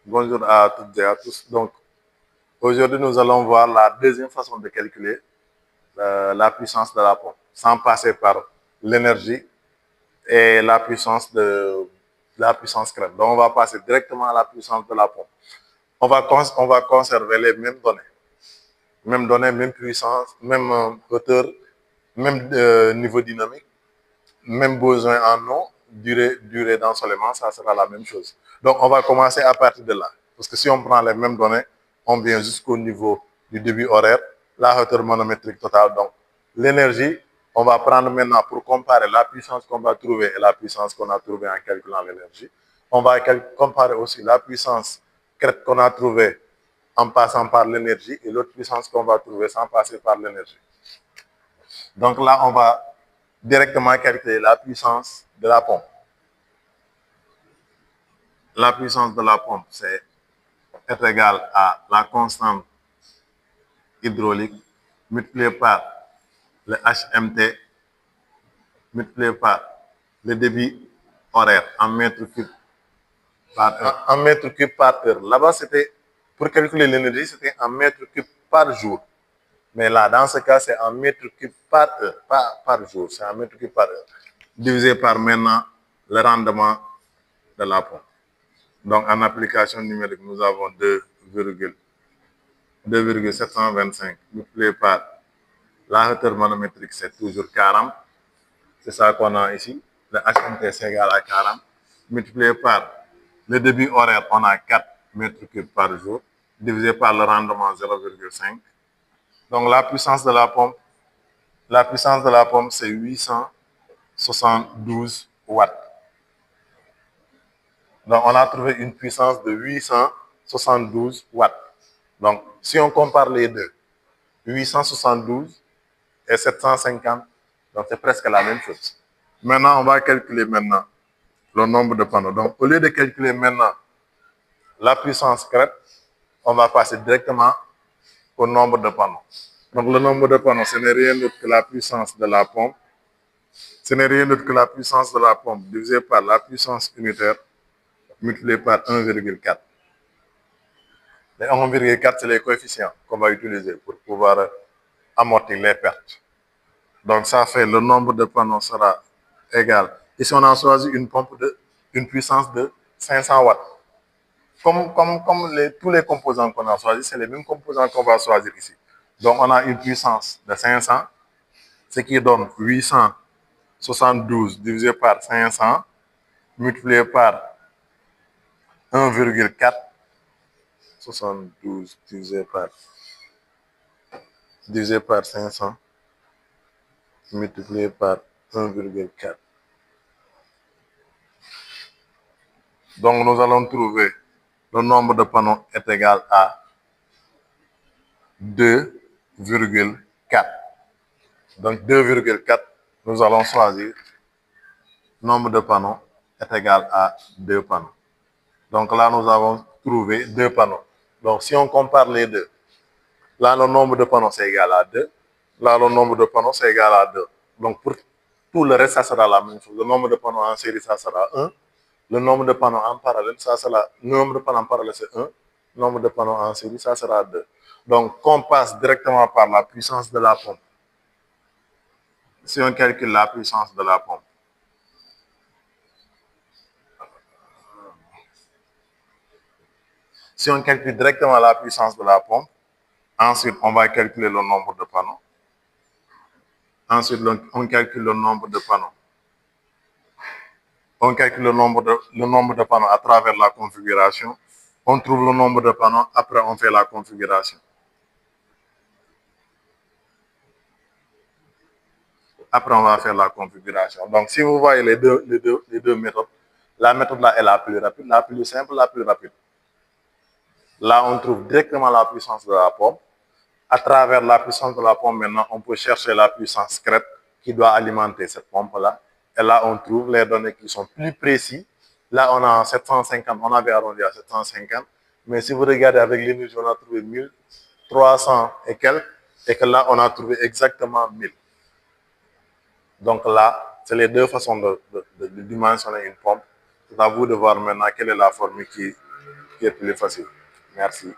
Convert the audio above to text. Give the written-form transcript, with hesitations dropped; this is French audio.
Bonjour à toutes et à tous. Donc, aujourd'hui, nous allons voir la deuxième façon de calculer la puissance de la pompe, sans passer par l'énergie et la puissance crête. Donc, on va passer directement à la puissance de la pompe. On va conserver les mêmes données, même puissance, même hauteur, même niveau dynamique, même besoin en eau, durée d'ensoleillement, ça sera la même chose. Donc, on va commencer à partir de là. Parce que si on prend les mêmes données, on vient jusqu'au niveau du débit horaire, la hauteur manométrique totale. Donc, l'énergie, on va prendre maintenant pour comparer la puissance qu'on va trouver et la puissance qu'on a trouvée en calculant l'énergie. On va comparer aussi la puissance crête qu'on a trouvée en passant par l'énergie et l'autre puissance qu'on va trouver sans passer par l'énergie. Donc là, on va directement calculer la puissance de la pompe. La puissance de la pompe est égale à la constante hydraulique multipliée par le HMT multiplié par le débit horaire en mètres cubes par heure. En mètres cubes par heure. Là-bas, c'était pour calculer l'énergie, c'était en mètres cubes par jour. Mais là, dans ce cas, c'est en mètres cubes par heure, pas par jour, c'est en mètres cubes par heure. Divisé par maintenant le rendement de la pompe. Donc, en application numérique, nous avons 2,725 multiplié par la hauteur manométrique, c'est toujours 40. C'est ça qu'on a ici. Le HMT, c'est égal à 40. Multiplié par le débit horaire, on a 4 mètres cubes par jour, divisé par le rendement 0,5. Donc, la puissance de la pompe, c'est 872 watts. Donc, on a trouvé une puissance de 872 watts. Donc, si on compare les deux, 872 et 750, donc c'est presque la même chose. Maintenant, on va calculer le nombre de panneaux. Donc, au lieu de calculer maintenant la puissance crête, on va passer directement au nombre de panneaux. Donc, le nombre de panneaux, ce n'est rien d'autre que la puissance de la pompe. Ce n'est rien d'autre que la puissance de la pompe divisée par la puissance unitaire multiplié par 1,4. Les 1,4, c'est les coefficients qu'on va utiliser pour pouvoir amortir les pertes. Donc, ça fait le nombre de panneaux sera égal. Ici, on a choisi une puissance de 500 watts. Comme tous les composants qu'on a choisis, c'est les mêmes composants qu'on va choisir ici. Donc, on a une puissance de 500, ce qui donne 872 divisé par 500 multiplié par 1,4. 72 divisé par 500 multiplié par 1,4. Donc, nous allons trouver le nombre de panneaux est égal à 2,4. Donc, 2,4, nous allons choisir nombre de panneaux est égal à 2 panneaux. Donc là, nous avons trouvé 2 panneaux. Donc, si on compare les deux, là, le nombre de panneaux, c'est égal à 2. Là, le nombre de panneaux, c'est égal à 2. Donc, pour tout le reste, ça sera la même chose. Le nombre de panneaux en série, ça sera 1. Le nombre de panneaux en parallèle, ça sera, le nombre de panneaux en parallèle, c'est 1. Le nombre de panneaux en série, ça sera 2. Donc, on passe directement par la puissance de la pompe. Si on calcule la puissance de la pompe, si on calcule directement la puissance de la pompe, ensuite, on va calculer le nombre de panneaux. Ensuite, on calcule le nombre de panneaux. On calcule le nombre de panneaux à travers la configuration. On trouve le nombre de panneaux, après on fait la configuration. Après, on va faire la configuration. Donc, si vous voyez les deux méthodes, la méthode là est la plus rapide, la plus simple, la plus rapide. Là, on trouve directement la puissance de la pompe. À travers la puissance de la pompe, maintenant, on peut chercher la puissance crête qui doit alimenter cette pompe-là. Et là, on trouve les données qui sont plus précises. Là, on a 750, on avait arrondi à 750. Mais si vous regardez avec l'énergie, on a trouvé 1300 et quelques. Et que là, on a trouvé exactement 1000. Donc là, c'est les deux façons de dimensionner une pompe. C'est à vous de voir maintenant quelle est la formule qui est plus facile. Merci.